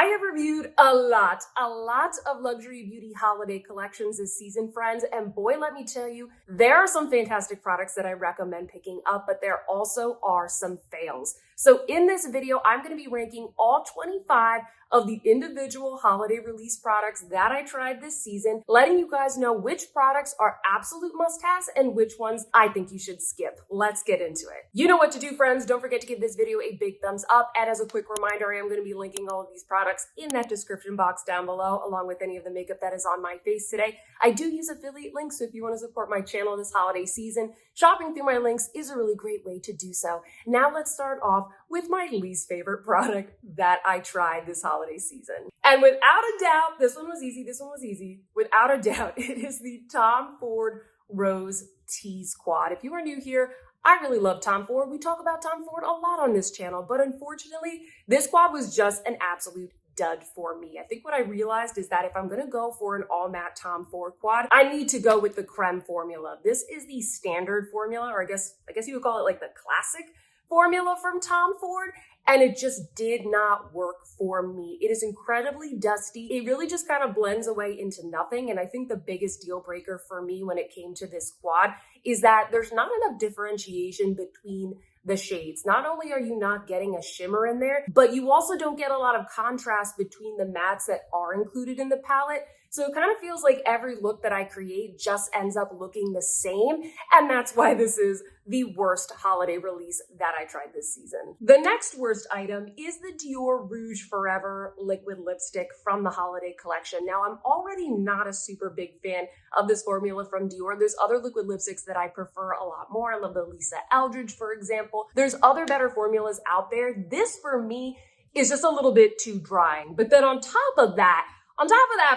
I have reviewed a lot of luxury beauty holiday collections this season, friends, and boy, let me tell you, there are some fantastic products that I recommend picking up, but there also are some fails. So in this video, I'm going to be ranking all 25 of the individual holiday release products that I tried this season, letting you guys know which products are absolute must-haves and which ones I think you should skip. Let's get into it. You know what to do, friends. Don't forget to give this video a big thumbs up. And as a quick reminder, I am going to be linking all of these products in that description box down below, along with any of the makeup that is on my face today. I do use affiliate links, so if you want to support my channel this holiday season, shopping through my links is a really great way to do so. Now let's start off with my least favorite product that I tried this holiday season. And without a doubt, this one was easy. Without a doubt, it is the Tom Ford Rose Tease Quad. If you are new here, I really love Tom Ford. We talk about Tom Ford a lot on this channel, but unfortunately, this quad was just an absolute dud for me. I think what I realized is that if I'm going to go for an all matte Tom Ford quad, I need to go with the creme formula. This is the standard formula, or I guess you would call it like the classic formula from Tom Ford, and it just did not work for me. It is incredibly dusty. It really just kind of blends away into nothing, and I think the biggest deal breaker for me when it came to this quad is that there's not enough differentiation between the shades. Not only are you not getting a shimmer in there, but you also don't get a lot of contrast between the mattes that are included in the palette. So it kind of feels like every look that I create just ends up looking the same. And that's why this is the worst holiday release that I tried this season. The next worst item is the Dior Rouge Forever liquid lipstick from the holiday collection. Now, I'm already not a super big fan of this formula from Dior. There's other liquid lipsticks that I prefer a lot more. I love the Lisa Eldridge, for example. There's other better formulas out there. This, for me, is just a little bit too drying. But then on top of that,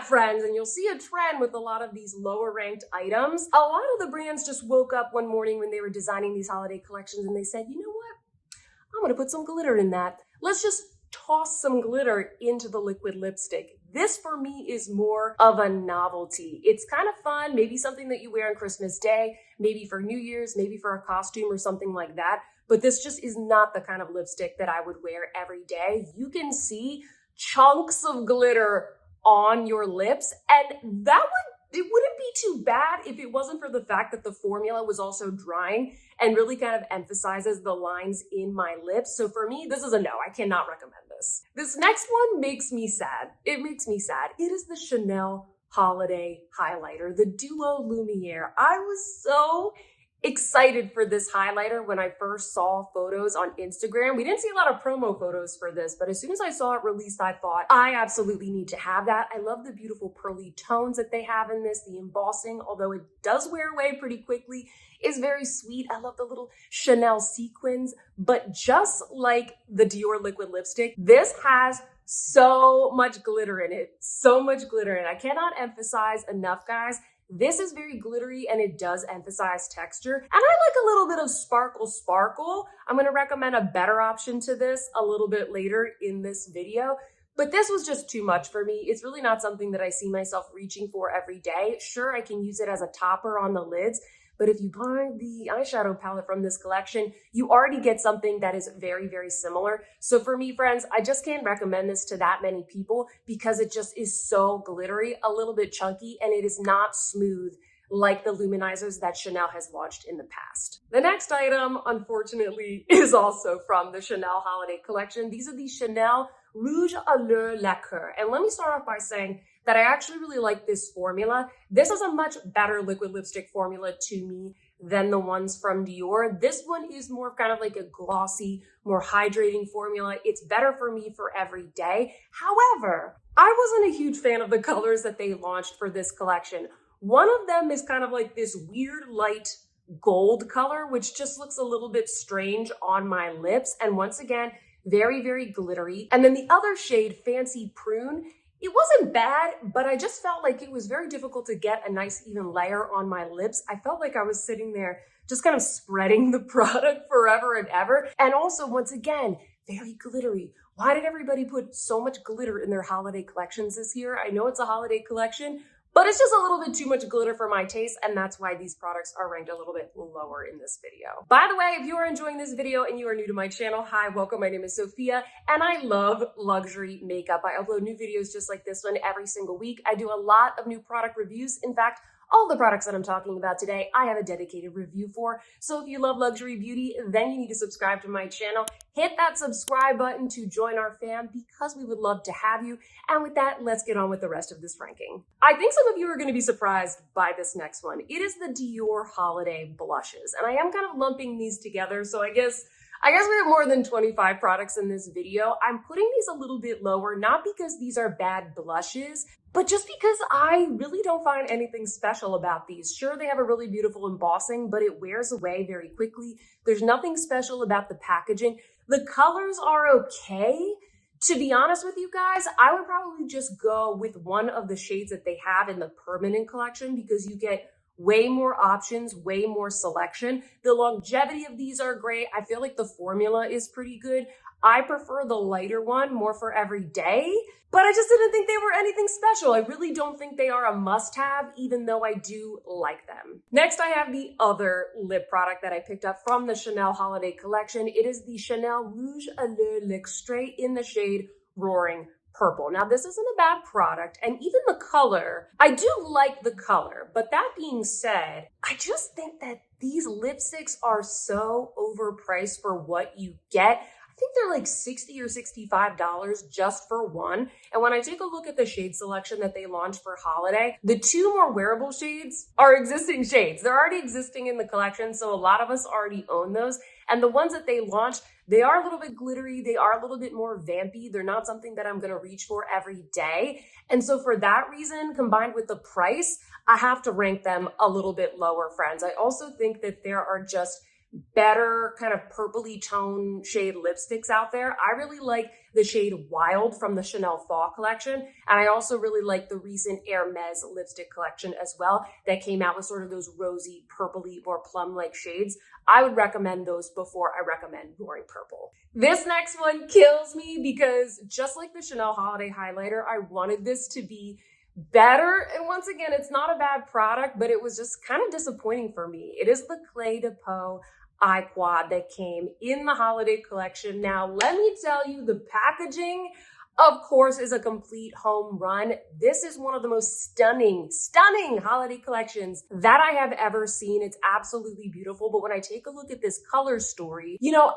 friends, and you'll see a trend with a lot of these lower ranked items, a lot of the brands just woke up one morning when they were designing these holiday collections and they said, you know what? I'm going to put some glitter in that. Let's just toss some glitter into the liquid lipstick. This for me is more of a novelty. It's kind of fun, maybe something that you wear on Christmas Day, maybe for New Year's, maybe for a costume or something like that. But this just is not the kind of lipstick that I would wear every day. You can see chunks of glitter on your lips, and it wouldn't be too bad if it wasn't for the fact that the formula was also drying and really kind of emphasizes the lines in my lips. So for me, this is a no. I cannot recommend this. This next one makes me sad. It makes me sad. It is the Chanel Holiday Highlighter, the Duo Lumiere. I was so excited for this highlighter when I first saw photos on Instagram. We didn't see a lot of promo photos for this, but as soon as I saw it released, I thought, I absolutely need to have that. I love the beautiful pearly tones that they have in this. The embossing, although it does wear away pretty quickly, is very sweet. I love the little Chanel sequins, but just like the Dior liquid lipstick, this has so much glitter in it. I cannot emphasize enough, guys. This is very glittery and it does emphasize texture. And I like a little bit of sparkle. I'm going to recommend a better option to this a little bit later in this video. But this was just too much for me. It's really not something that I see myself reaching for every day. Sure, I can use it as a topper on the lids, but if you buy the eyeshadow palette from this collection, you already get something that is very, very similar. So for me, friends, I just can't recommend this to that many people because it just is so glittery, a little bit chunky, and it is not smooth like the luminizers that Chanel has launched in the past. The next item, unfortunately, is also from the Chanel Holiday Collection. These are the Chanel Rouge à Lacquer. And let me start off by saying that I actually really like this formula. This is a much better liquid lipstick formula to me than the ones from Dior. This one is more kind of like a glossy, more hydrating formula. It's better for me for every day. However, I wasn't a huge fan of the colors that they launched for this collection. One of them is kind of like this weird light gold color, which just looks a little bit strange on my lips. And once again, very, very glittery. And then the other shade, Fancy Prune, it wasn't bad, but I just felt like it was very difficult to get a nice even layer on my lips. I felt like I was sitting there just kind of spreading the product forever and ever. And also, once again, very glittery. Why did everybody put so much glitter in their holiday collections this year? I know it's a holiday collection, but it's just a little bit too much glitter for my taste, and that's why these products are ranked a little bit lower in this video. By the way, if you are enjoying this video and you are new to my channel, hi, welcome, my name is Sophia, and I love luxury makeup. I upload new videos just like this one every single week. I do a lot of new product reviews. In fact, all the products that I'm talking about today, I have a dedicated review for. So if you love luxury beauty, then you need to subscribe to my channel. Hit that subscribe button to join our fam because we would love to have you. And with that, let's get on with the rest of this ranking. I think some of you are going to be surprised by this next one. It is the Dior Holiday blushes. And I am kind of lumping these together. So I guess we have more than 25 products in this video. I'm putting these a little bit lower, not because these are bad blushes, but just because I really don't find anything special about these. Sure, they have a really beautiful embossing, but it wears away very quickly. There's nothing special about the packaging. The colors are okay. To be honest with you guys, I would probably just go with one of the shades that they have in the permanent collection because you get way more options, way more selection. The longevity of these are great. I feel like the formula is pretty good. I prefer the lighter one more for every day, but I just didn't think they were anything special. I really don't think they are a must-have, even though I do like them. Next, I have the other lip product that I picked up from the Chanel Holiday Collection. It is the Chanel Rouge à l'Extrait in the shade Roaring Purple. Now, this isn't a bad product, and even the color, I do like the color, but that being said, I just think that these lipsticks are so overpriced for what you get. I think they're like $60 or $65 just for one. And when I take a look at the shade selection that they launched for holiday, the two more wearable shades are existing shades. They're already existing in the collection, so a lot of us already own those. And the ones that they launched, they are a little bit glittery. They are a little bit more vampy. They're not something that I'm going to reach for every day. And so for that reason, combined with the price, I have to rank them a little bit lower, friends. I also think that there are just better kind of purpley tone shade lipsticks out there. I really like the shade Wild from the Chanel Fall collection. And I also really like the recent Hermes lipstick collection as well that came out with sort of those rosy, purpley, or plum-like shades. I would recommend those before I recommend Roaring Purple. This next one kills me because just like the Chanel Holiday Highlighter, I wanted this to be better. And once again, it's not a bad product, but it was just kind of disappointing for me. It is the Cle de Peau Eye Quad that came in the holiday collection. Now, let me tell you, the packaging, of course, is a complete home run. This is one of the most stunning holiday collections that I have ever seen. It's absolutely beautiful. But when I take a look at this color story, you know,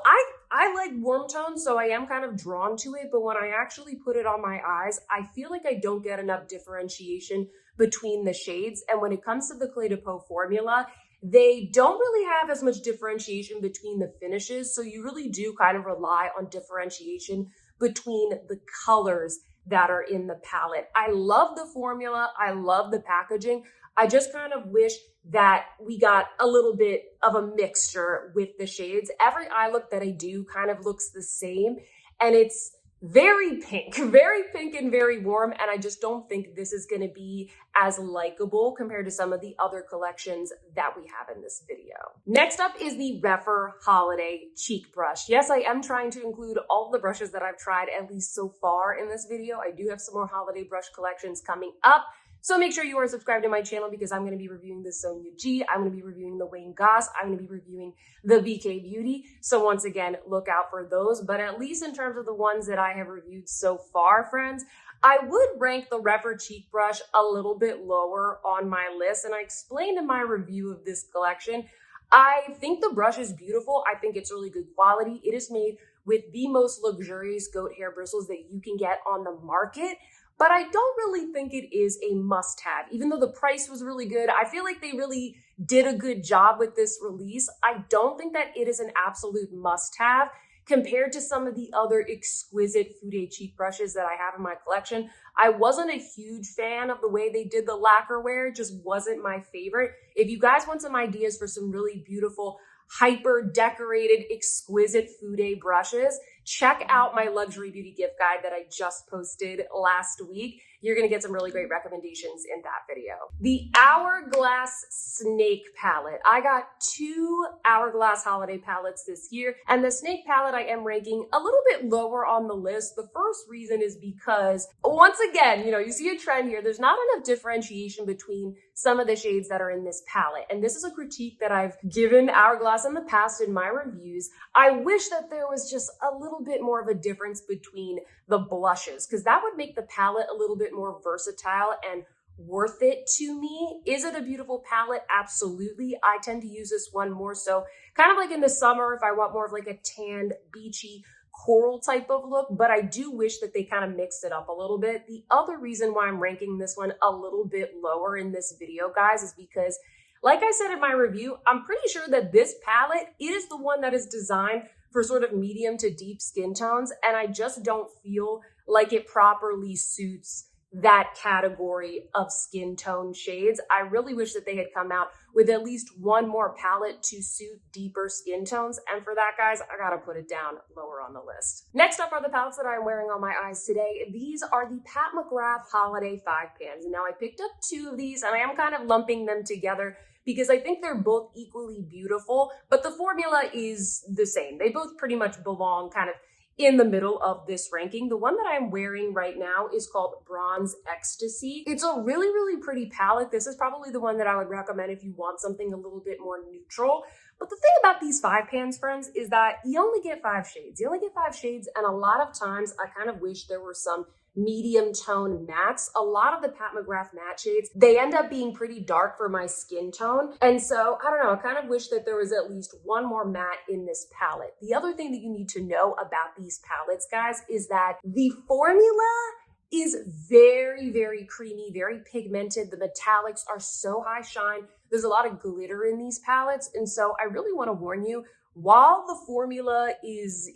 I like warm tones, so I am kind of drawn to it. But when I actually put it on my eyes, I feel like I don't get enough differentiation between the shades. And when it comes to the Cle de Peau formula, they don't really have as much differentiation between the finishes. So you really do kind of rely on differentiation between the colors that are in the palette. I love the formula. I love the packaging. I just kind of wish that we got a little bit of a mixture with the shades. Every eye look that I do kind of looks the same, and it's very pink and very warm. And I just don't think this is going to be as likable compared to some of the other collections that we have in this video. Next up is the Rephr Holiday Cheek Brush. Yes, I am trying to include all the brushes that I've tried, at least so far in this video. I do have some more holiday brush collections coming up. So make sure you are subscribed to my channel because I'm going to be reviewing the Sonia G, I'm going to be reviewing the Wayne Goss, I'm going to be reviewing the BK Beauty. So once again, look out for those. But at least in terms of the ones that I have reviewed so far, friends, I would rank the Rephr Cheek Brush a little bit lower on my list. And I explained in my review of this collection, I think the brush is beautiful. I think it's really good quality. It is made with the most luxurious goat hair bristles that you can get on the market. But I don't really think it is a must-have. Even though the price was really good, I feel like they really did a good job with this release. I don't think that it is an absolute must-have compared to some of the other exquisite Fude cheek brushes that I have in my collection. I wasn't a huge fan of the way they did the lacquerware. It just wasn't my favorite. If you guys want some ideas for some really beautiful, hyper decorated, exquisite Fude brushes, check out my luxury beauty gift guide that I just posted last week. You're gonna get some really great recommendations in that video. The Hourglass Snake palette. I got 2 Hourglass Holiday palettes this year, and the Snake palette I am ranking a little bit lower on the list. The first reason is because, once again, you see a trend here. There's not enough differentiation between some of the shades that are in this palette, and this is a critique that I've given Hourglass in the past in my reviews. I wish that there was just a little bit more of a difference between the blushes, because that would make the palette a little bit more versatile and worth it to me. Is it a beautiful palette? Absolutely. I tend to use this one more so kind of like in the summer if I want more of like a tanned, beachy, coral type of look, but I do wish that they kind of mixed it up a little bit. The other reason why I'm ranking this one a little bit lower in this video, guys, is because, like I said in my review, I'm pretty sure that this palette is the one that is designed for sort of medium to deep skin tones, and I just don't feel like it properly suits that category of skin tone shades. I really wish that they had come out with at least one more palette to suit deeper skin tones, and for that, guys, I gotta put it down lower on the list. Next up are the palettes that I'm wearing on my eyes today. These are the Pat McGrath Holiday 5 pans. Now, I picked up 2 of these, and I am kind of lumping them together because I think they're both equally beautiful, but the formula is the same. They both pretty much belong kind of in the middle of this ranking. The one that I'm wearing right now is called Bronze Ecstasy. It's a really, really pretty palette. This is probably the one that I would recommend if you want something a little bit more neutral. But the thing about these 5 pans, friends, is that you only get 5 shades. You only get 5 shades, and a lot of times I kind of wish there were some medium tone mattes. A lot of the Pat McGrath matte shades, they end up being pretty dark for my skin tone. And so, I don't know, I kind of wish that there was at least one more matte in this palette. The other thing that you need to know about these palettes, guys, is that the formula is very, very creamy, very pigmented. The metallics are so high shine. There's a lot of glitter in these palettes. And so I really want to warn you, while the formula is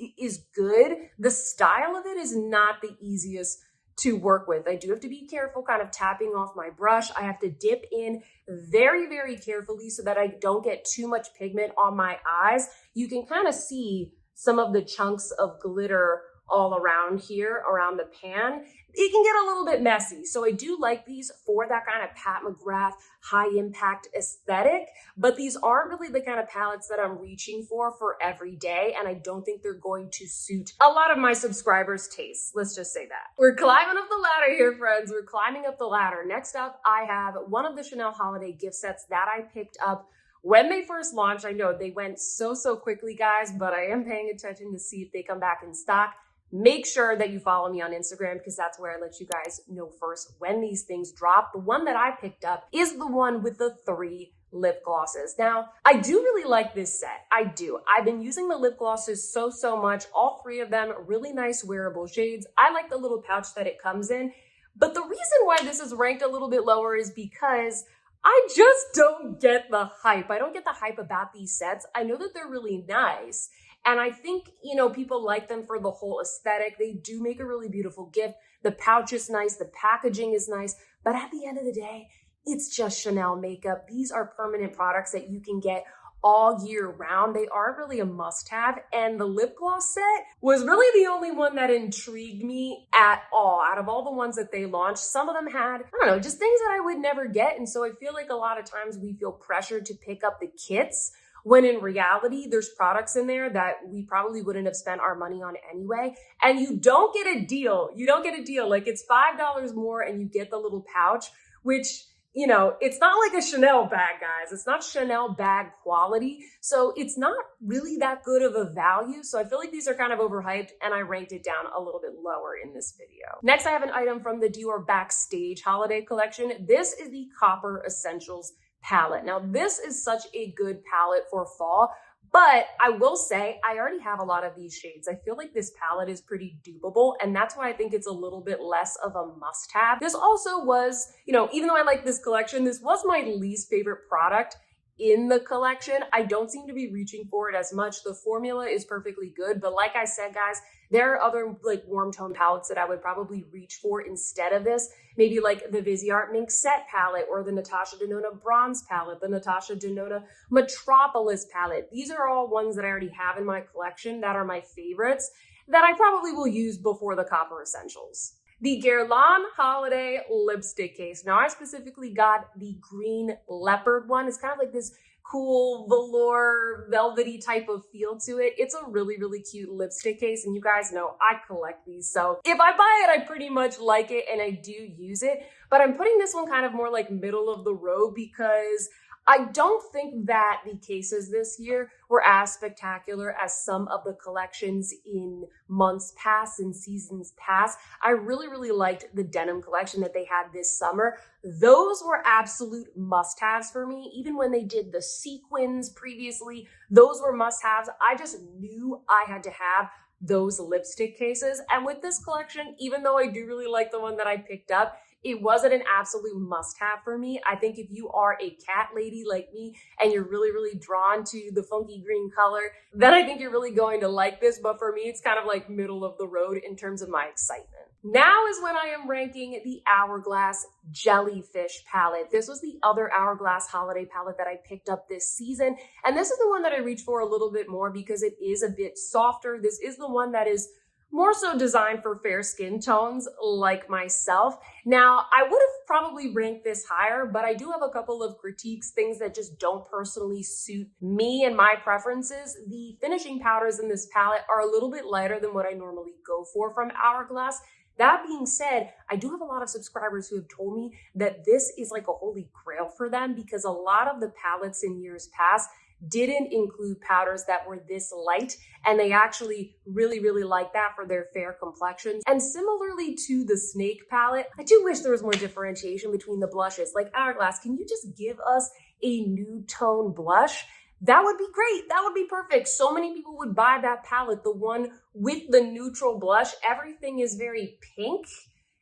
good, the style of it is not the easiest to work with. I do have to be careful kind of tapping off my brush. I have to dip in very, very carefully so that I don't get too much pigment on my eyes. You can kind of see some of the chunks of glitter all around here, around the pan. It can get a little bit messy. So I do like these for that kind of Pat McGrath high impact aesthetic, but these aren't really the kind of palettes that I'm reaching for every day. And I don't think they're going to suit a lot of my subscribers' tastes. Let's just say that. We're climbing up the ladder here, friends. We're climbing up the ladder. Next up, I have one of the Chanel holiday gift sets that I picked up when they first launched. I know they went so quickly, guys, but I am paying attention to see if they come back in stock. Make sure that you follow me on Instagram because that's where I let you guys know first when these things drop. The one that I picked up is the one with the 3 lip glosses. Now, I do really like this set. I do. I've been using the lip glosses so much. All 3 of them, really nice wearable shades. I like the little pouch that it comes in. But the reason why this is ranked a little bit lower is because I just don't get the hype. I don't get the hype about these sets. I know that they're really nice. And I think, people like them for the whole aesthetic. They do make a really beautiful gift. The pouch is nice. The packaging is nice. But at the end of the day, it's just Chanel makeup. These are permanent products that you can get all year round. They aren't really a must-have. And the lip gloss set was really the only one that intrigued me at all. Out of all the ones that they launched, some of them had, I don't know, just things that I would never get. And so I feel like a lot of times we feel pressured to pick up the kits, when in reality, there's products in there that we probably wouldn't have spent our money on anyway. And you don't get a deal. You don't get a deal. Like, it's $5 more and you get the little pouch, which, it's not like a Chanel bag, guys. It's not Chanel bag quality. So it's not really that good of a value. So I feel like these are kind of overhyped, and I ranked it down a little bit lower in this video. Next, I have an item from the Dior Backstage Holiday Collection. This is the Copper Essentials palette. Now, this is such a good palette for fall, but I will say I already have a lot of these shades. I feel like this palette is pretty dupable, and that's why I think it's a little bit less of a must-have. This also was, even though I like this collection, this was my least favorite product in the collection. I don't seem to be reaching for it as much. The formula is perfectly good, but like I said, guys, there are other like warm tone palettes that I would probably reach for instead of this. Maybe like the Viseart Mink Set palette, or the Natasha Denona Bronze palette, the Natasha Denona Metropolis palette. These are all ones that I already have in my collection that are my favorites. that I probably will use before the Copper Essentials. The Guerlain Holiday lipstick case. Now I specifically got the green leopard one. It's kind of like this cool velour velvety type of feel to it. It's a really, really cute lipstick case, and you guys know I collect these, so if I buy it, I pretty much like it and I do use it. But I'm putting this one kind of more like middle of the road because I don't think that the cases this year were as spectacular as some of the collections in months past and seasons past. I really, really liked the denim collection that they had this summer. Those were absolute must-haves for me. Even when they did the sequins previously, those were must-haves. I just knew I had to have those lipstick cases. And with this collection, even though I do really like the one that I picked up, it wasn't an absolute must-have for me. I think if you are a cat lady like me and you're really, really drawn to the funky green color, then I think you're really going to like this. But for me, it's kind of like middle of the road in terms of my excitement. Now is when I am ranking the Hourglass Jellyfish palette. This was the other Hourglass Holiday palette that I picked up this season. And this is the one that I reached for a little bit more because it is a bit softer. This is the one that is more so designed for fair skin tones like myself. Now, I would have probably ranked this higher, but I do have a couple of critiques, things that just don't personally suit me and my preferences. The finishing powders in this palette are a little bit lighter than what I normally go for from Hourglass. That being said, I do have a lot of subscribers who have told me that this is like a holy grail for them because a lot of the palettes in years past didn't include powders that were this light, and they actually really, really like that for their fair complexions. And similarly to the Snake palette, I do wish there was more differentiation between the blushes. Like Hourglass, can you just give us a nude tone blush? That would be great. That would be perfect. So many people would buy that palette, the one with the neutral blush. Everything is very pink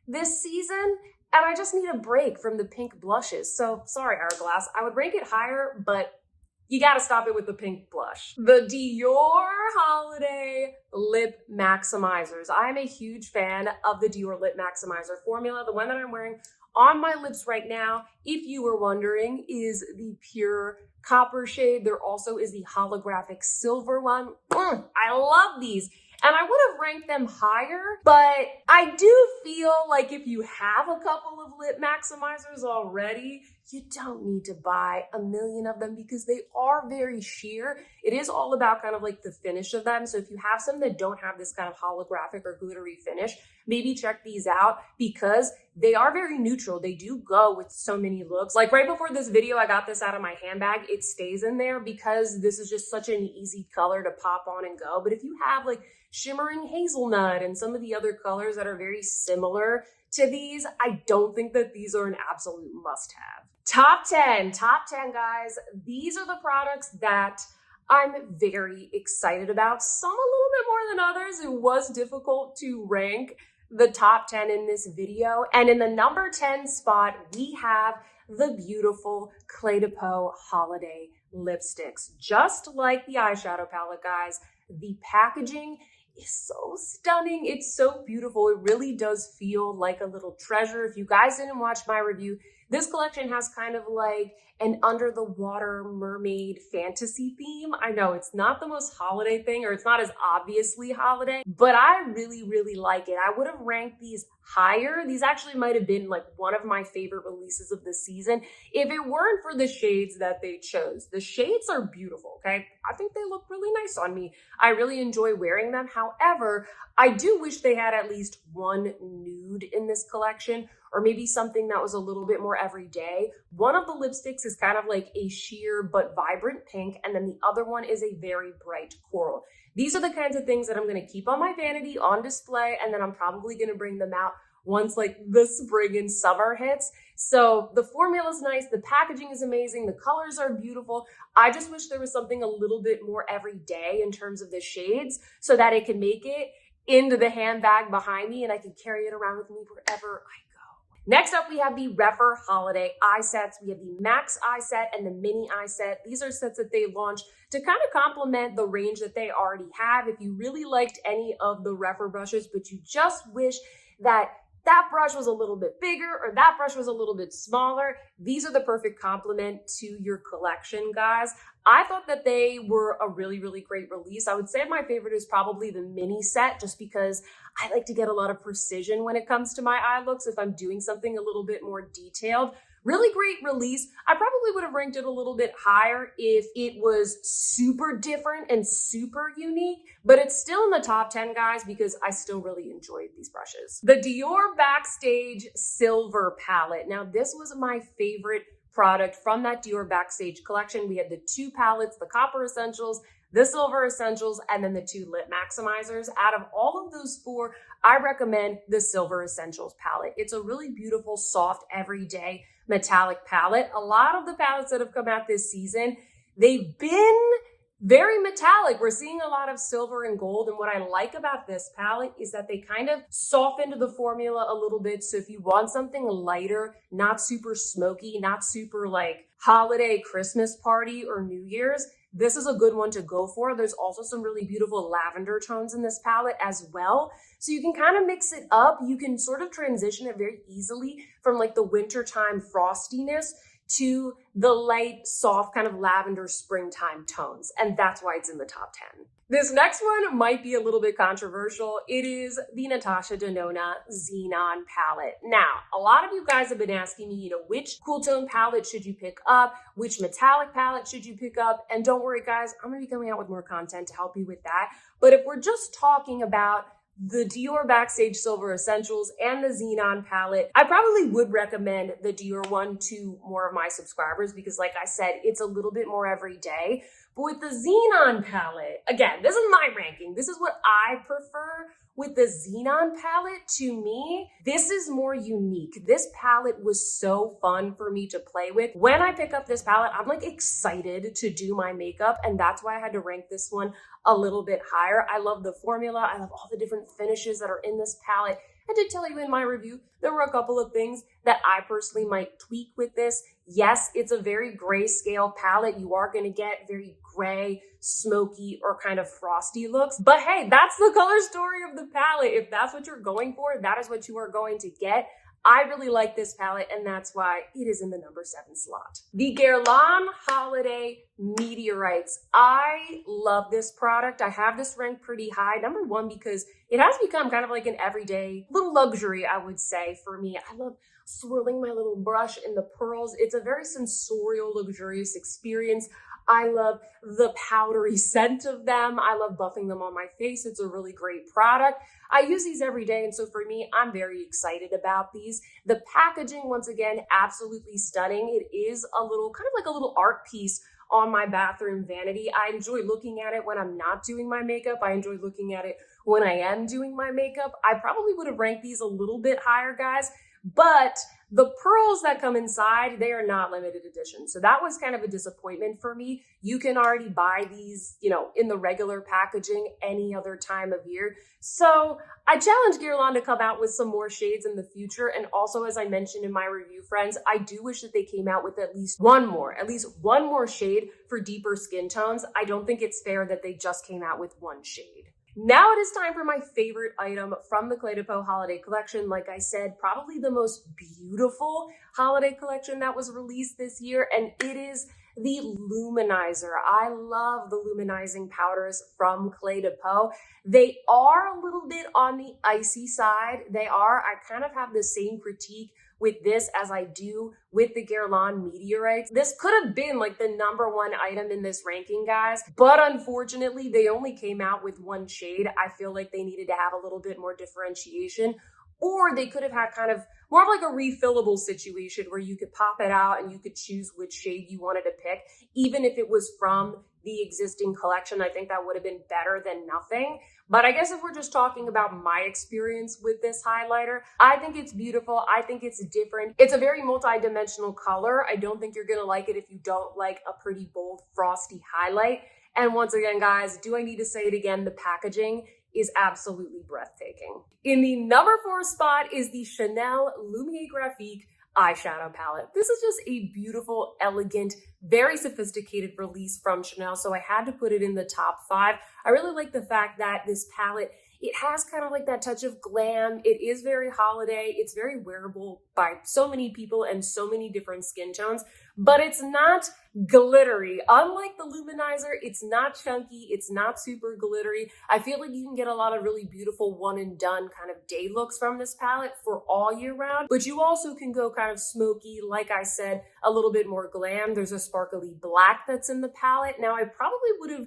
this season, and I just need a break from the pink blushes. So sorry, Hourglass, I would rank it higher, but you gotta stop it with the pink blush. The Dior Holiday Lip Maximizers. I'm a huge fan of the Dior Lip Maximizer formula. The one that I'm wearing on my lips right now, if you were wondering, is the pure copper shade. There also is the holographic silver one. I love these. And I would have ranked them higher, but I do feel like if you have a couple of lip maximizers already, you don't need to buy a million of them because they are very sheer. It is all about kind of like the finish of them. So if you have some that don't have this kind of holographic or glittery finish, maybe check these out because they are very neutral. They do go with so many looks. Like right before this video, I got this out of my handbag. It stays in there because this is just such an easy color to pop on and go. But if you have like shimmering hazelnut and some of the other colors that are very similar to these, I don't think that these are an absolute must-have. Top 10, guys. These are the products that I'm very excited about. Some a little bit more than others. It was difficult to rank the top 10 in this video. And in the number 10 spot, we have the beautiful Cle de Peau Holiday lipsticks. Just like the eyeshadow palette, guys, the packaging is so stunning. It's so beautiful. It really does feel like a little treasure. If you guys didn't watch my review, this collection has kind of like an under the water mermaid fantasy theme. I know it's not the most holiday thing, or it's not as obviously holiday, but I really, really like it. I would have ranked these higher. These actually might have been like one of my favorite releases of the season if it weren't for the shades that they chose. The shades are beautiful, okay? I think they look really nice on me. I really enjoy wearing them. However, I do wish they had at least one nude in this collection, or maybe something that was a little bit more everyday. One of the lipsticks is kind of like a sheer but vibrant pink, and then the other one is a very bright coral. These are the kinds of things that I'm gonna keep on my vanity on display, and then I'm probably gonna bring them out once like the spring and summer hits. So the formula is nice, the packaging is amazing, the colors are beautiful. I just wish there was something a little bit more everyday in terms of the shades so that it can make it into the handbag behind me and I can carry it around with me wherever I go. Next up, we have the Refer Holiday eye sets. We have the Max eye set and the Mini eye set. These are sets that they launched to kind of complement the range that they already have. If you really liked any of the Refer brushes, but you just wish that that brush was a little bit bigger or that brush was a little bit smaller, these are the perfect complement to your collection, guys. I thought that they were a really, really great release. I would say my favorite is probably the mini set, just because I like to get a lot of precision when it comes to my eye looks if I'm doing something a little bit more detailed. Really great release. I probably would have ranked it a little bit higher if it was super different and super unique, but it's still in the top 10, guys, because I still really enjoyed these brushes. The Dior Backstage Silver Palette. Now, this was my favorite product from that Dior Backstage collection. We had the two palettes, the Copper Essentials, the Silver Essentials, and then the two Lip Maximizers. Out of all of those four, I recommend the Silver Essentials palette. It's a really beautiful, soft, everyday metallic palette. A lot of the palettes that have come out this season, they've been very metallic. We're seeing a lot of silver and gold. And what I like about this palette is that they kind of softened the formula a little bit. So if you want something lighter, not super smoky, not super like holiday, Christmas party, or New Year's, this is a good one to go for. There's also some really beautiful lavender tones in this palette as well. So you can kind of mix it up. You can sort of transition it very easily from like the wintertime frostiness to the light, soft kind of lavender springtime tones. And that's why it's in the top 10. This next one might be a little bit controversial. It is the Natasha Denona Xenon palette. Now, a lot of you guys have been asking me, which cool tone palette should you pick up? Which metallic palette should you pick up? And don't worry, guys, I'm gonna be coming out with more content to help you with that. But if we're just talking about the Dior Backstage Silver Essentials and the Xenon palette, I probably would recommend the Dior one to more of my subscribers because, like I said, it's a little bit more everyday. But with the Xenon palette, again, this is my ranking. This is what I prefer. With the Xenon palette, to me, this is more unique. This palette was so fun for me to play with. When I pick up this palette, I'm like excited to do my makeup, and that's why I had to rank this one a little bit higher. I love the formula. I love all the different finishes that are in this palette. I did tell you in my review, there were a couple of things that I personally might tweak with this. Yes, it's a very grayscale palette. You are going to get very gray, smoky, or kind of frosty looks. But hey, that's the color story of the palette. If that's what you're going for, that is what you are going to get. I really like this palette, and that's why it is in the number 7 slot. The Guerlain Holiday Meteorites. I love this product. I have this ranked pretty high. Number 1, because it has become kind of like an everyday little luxury, I would say, for me. I love swirling my little brush in the pearls. It's a very sensorial, luxurious experience. I love the powdery scent of them. I love buffing them on my face. It's a really great product. I use these every day, and so for me, I'm very excited about these. The packaging, once again, absolutely stunning. It is a little, kind of like a little art piece on my bathroom vanity. I enjoy looking at it when I'm not doing my makeup. I enjoy looking at it when I am doing my makeup. I probably would have ranked these a little bit higher, guys, but the pearls that come inside, they are not limited edition. So that was kind of a disappointment for me. You can already buy these, in the regular packaging any other time of year. So I challenge Guerlain to come out with some more shades in the future. And also, as I mentioned in my review, friends, I do wish that they came out with at least one more shade for deeper skin tones. I don't think it's fair that they just came out with one shade. Now it is time for my favorite item from the Cle de Peau holiday collection. Like I said, probably the most beautiful holiday collection that was released this year, and it is the Luminizer. I love the luminizing powders from Cle de Peau. They are a little bit on the icy side. I kind of have the same critique with this as I do with the Guerlain Meteorites. This could have been like the number 1 item in this ranking, guys, but unfortunately they only came out with one shade. I feel like they needed to have a little bit more differentiation, or they could have had kind of more of like a refillable situation where you could pop it out and you could choose which shade you wanted to pick, even if it was from the existing collection. I think that would have been better than nothing. But I guess if we're just talking about my experience with this highlighter, I think it's beautiful. I think it's different. It's a very multi-dimensional color. I don't think you're gonna like it if you don't like a pretty bold, frosty highlight. And once again, guys, do I need to say it again? The packaging is absolutely breathtaking. In the number 4 spot is the Chanel Lumiere Graphique eyeshadow palette. This is just a beautiful, elegant, very sophisticated release from Chanel, so I had to put it in the top 5. I really like the fact that this palette It has kind of like that touch of glam. It is very holiday. It's very wearable by so many people and so many different skin tones, but it's not glittery. Unlike the Luminizer, it's not chunky. It's not super glittery. I feel like you can get a lot of really beautiful one and done kind of day looks from this palette for all year round, but you also can go kind of smoky, like I said, a little bit more glam. There's a sparkly black that's in the palette. Now, I probably would have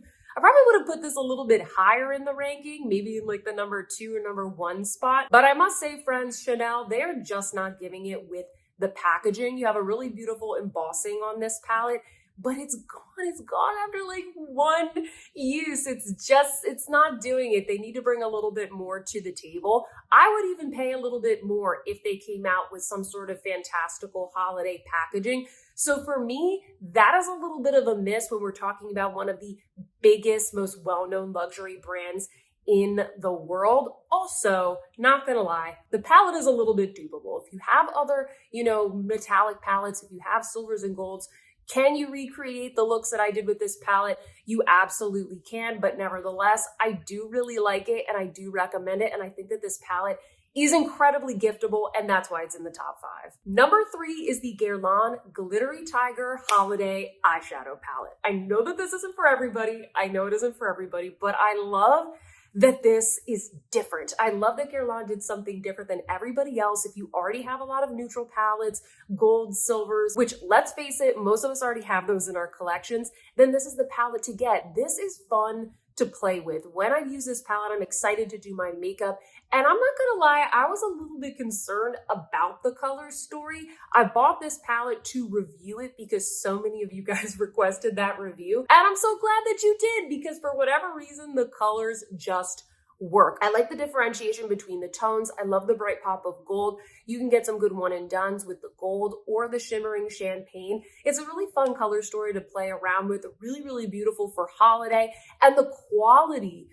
put this a little bit higher in the ranking, maybe in like the number 2 or number 1 spot. But I must say, friends, Chanel, they're just not giving it with the packaging. You have a really beautiful embossing on this palette, but it's gone. It's gone after like 1 use. It's not doing it. They need to bring a little bit more to the table. I would even pay a little bit more if they came out with some sort of fantastical holiday packaging. So for me, that is a little bit of a miss when we're talking about one of the biggest, most well-known luxury brands in the world. Also, not gonna lie, the palette is a little bit dupable. If you have other, metallic palettes, if you have silvers and golds, can you recreate the looks that I did with this palette? You absolutely can, but nevertheless, I do really like it and I do recommend it. And I think that this palette is incredibly giftable, and that's why it's in the top 5. Number 3 is the Guerlain Glittery Tiger Holiday Eyeshadow Palette. I know that this isn't for everybody. I know it isn't for everybody, but I love that this is different. I love that Guerlain did something different than everybody else. If you already have a lot of neutral palettes, golds, silvers, which let's face it, most of us already have those in our collections, then this is the palette to get. This is fun to play with. When I use this palette, I'm excited to do my makeup. And I'm not gonna lie, I was a little bit concerned about the color story. I bought this palette to review it because so many of you guys requested that review. And I'm so glad that you did, because for whatever reason, the colors just work. I like the differentiation between the tones. I love the bright pop of gold. You can get some good one and dones with the gold or the shimmering champagne. It's a really fun color story to play around with. Really, really beautiful for holiday. And the quality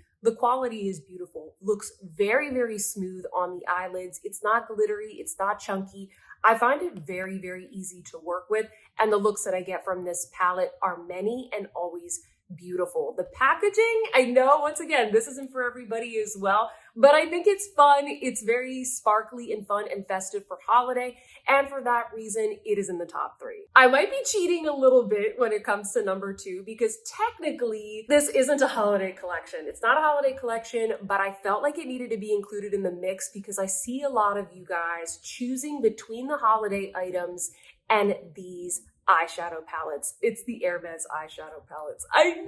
is beautiful. Looks very, very smooth on the eyelids. It's not glittery. It's not chunky. I find it very, very easy to work with. And the looks that I get from this palette are many and always beautiful. The packaging, I know, once again, this isn't for everybody as well, but I think it's fun. It's very sparkly and fun and festive for holiday. And for that reason, it is in the top 3. I might be cheating a little bit when it comes to number 2, because technically this isn't a holiday collection. It's not a holiday collection, but I felt like it needed to be included in the mix because I see a lot of you guys choosing between the holiday items and these eyeshadow palettes. It's the Hermes eyeshadow palettes. I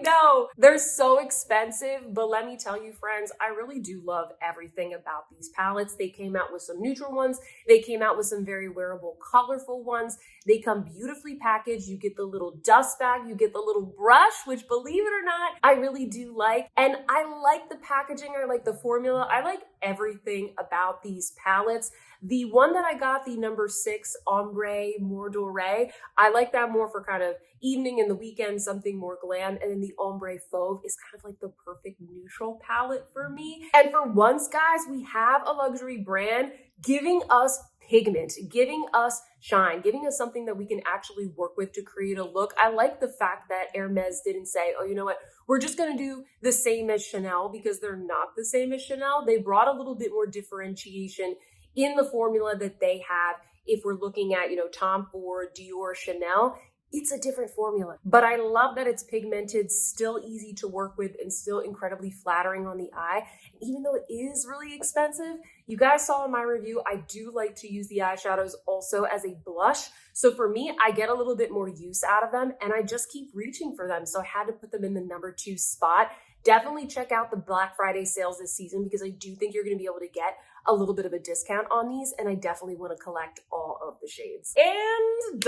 know. They're so expensive, but let me tell you, friends, I really do love everything about these palettes. They came out with some neutral ones. They came out with some very wearable, colorful ones. They come beautifully packaged. You get the little dust bag, you get the little brush, which, believe it or not, I really do like. And I like the packaging. I like the formula. I like everything about these palettes. The one that I got, the number 6 Ombre More Doré, I like that more for kind of evening and the weekend, something more glam. And then the Ombre Fauve is kind of like the perfect neutral palette for me. And for once, guys, we have a luxury brand giving us pigment, giving us shine, giving us something that we can actually work with to create a look. I like the fact that Hermes didn't say, oh, you know what, we're just going to do the same as Chanel, because they're not the same as Chanel. They brought a little bit more differentiation in the formula that they have. If we're looking at, Tom Ford, Dior, Chanel, it's a different formula. But I love that it's pigmented, still easy to work with, and still incredibly flattering on the eye. Even though it is really expensive, you guys saw in my review, I do like to use the eyeshadows also as a blush. So for me, I get a little bit more use out of them, and I just keep reaching for them. So I had to put them in the number 2 spot. Definitely check out the Black Friday sales this season, because I do think you're going to be able to get a little bit of a discount on these, and I definitely want to collect all of the shades. And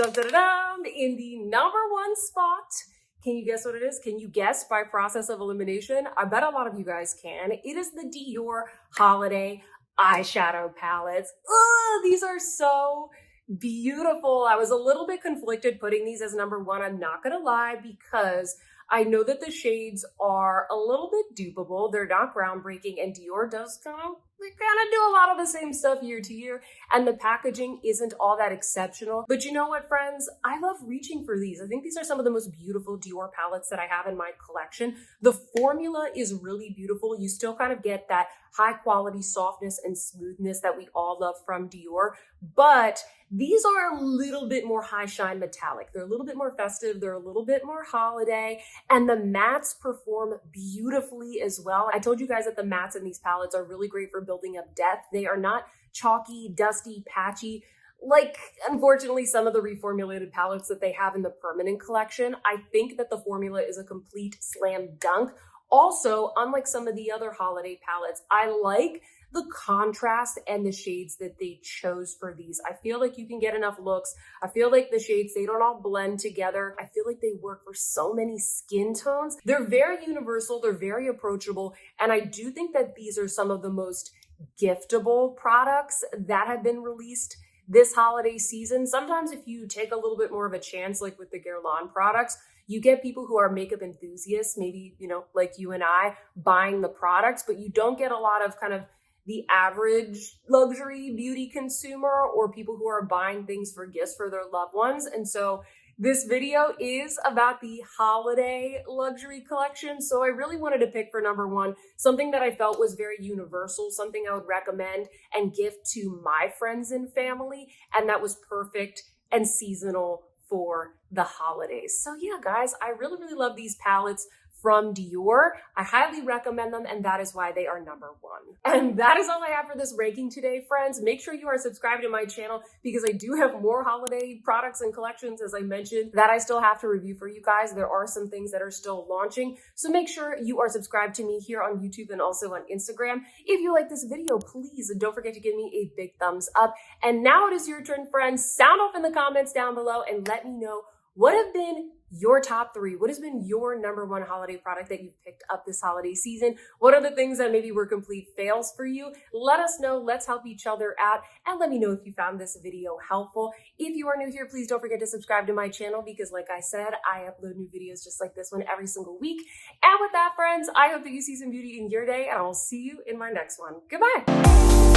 in the number 1 spot, can you guess what it is? Can you guess by process of elimination? I bet a lot of you guys can. It is the Dior Holiday Eyeshadow Palettes. Ugh, these are so beautiful. I was a little bit conflicted putting these as number 1. I'm not gonna lie, because I know that the shades are a little bit dupable. They're not groundbreaking, and Dior does kind of they kind of do a lot of the same stuff year to year, and the packaging isn't all that exceptional. But you know what, friends? I love reaching for these. I think these are some of the most beautiful Dior palettes that I have in my collection. The formula is really beautiful. You still kind of get that high quality softness and smoothness that we all love from Dior, but these are a little bit more high shine metallic. They're a little bit more festive. They're a little bit more holiday, and the mattes perform beautifully as well. I told you guys that the mattes in these palettes are really great for building up depth. They are not chalky, dusty, patchy, like, unfortunately, some of the reformulated palettes that they have in the permanent collection. I think that the formula is a complete slam dunk. Also, unlike some of the other holiday palettes, I like the contrast and the shades that they chose for these. I feel like you can get enough looks. I feel like the shades, they don't all blend together. I feel like they work for so many skin tones. They're very universal, they're very approachable, and I do think that these are some of the most giftable products that have been released this holiday season. Sometimes if you take a little bit more of a chance, like with the Guerlain products, you get people who are makeup enthusiasts, maybe, you know, like you and I, buying the products, but you don't get a lot of kind of the average luxury beauty consumer or people who are buying things for gifts for their loved ones. And so this video is about the holiday luxury collection. So I really wanted to pick for number one, something that I felt was very universal, something I would recommend and gift to my friends and family. And that was perfect and seasonal for the holidays. So yeah, guys, I really, really love these palettes from Dior. I highly recommend them, and that is why they are number one. And that is all I have for this ranking today, friends. Make sure you are subscribed to my channel because I do have more holiday products and collections, as I mentioned, that I still have to review for you guys. There are some things that are still launching, so make sure you are subscribed to me here on YouTube and also on Instagram. If you like this video, please don't forget to give me a big thumbs up. And now it is your turn, friends. Sound off in the comments down below and let me know what have been your top three. What has been your number one holiday product that you've picked up this holiday season? What are the things that maybe were complete fails for you? Let us know. Let's help each other out. And let me know if you found this video helpful. If you are new here, please don't forget to subscribe to my channel because, like I said, I upload new videos just like this one every single week. And with that, friends, I hope that you see some beauty in your day, and I'll see you in my next one. Goodbye.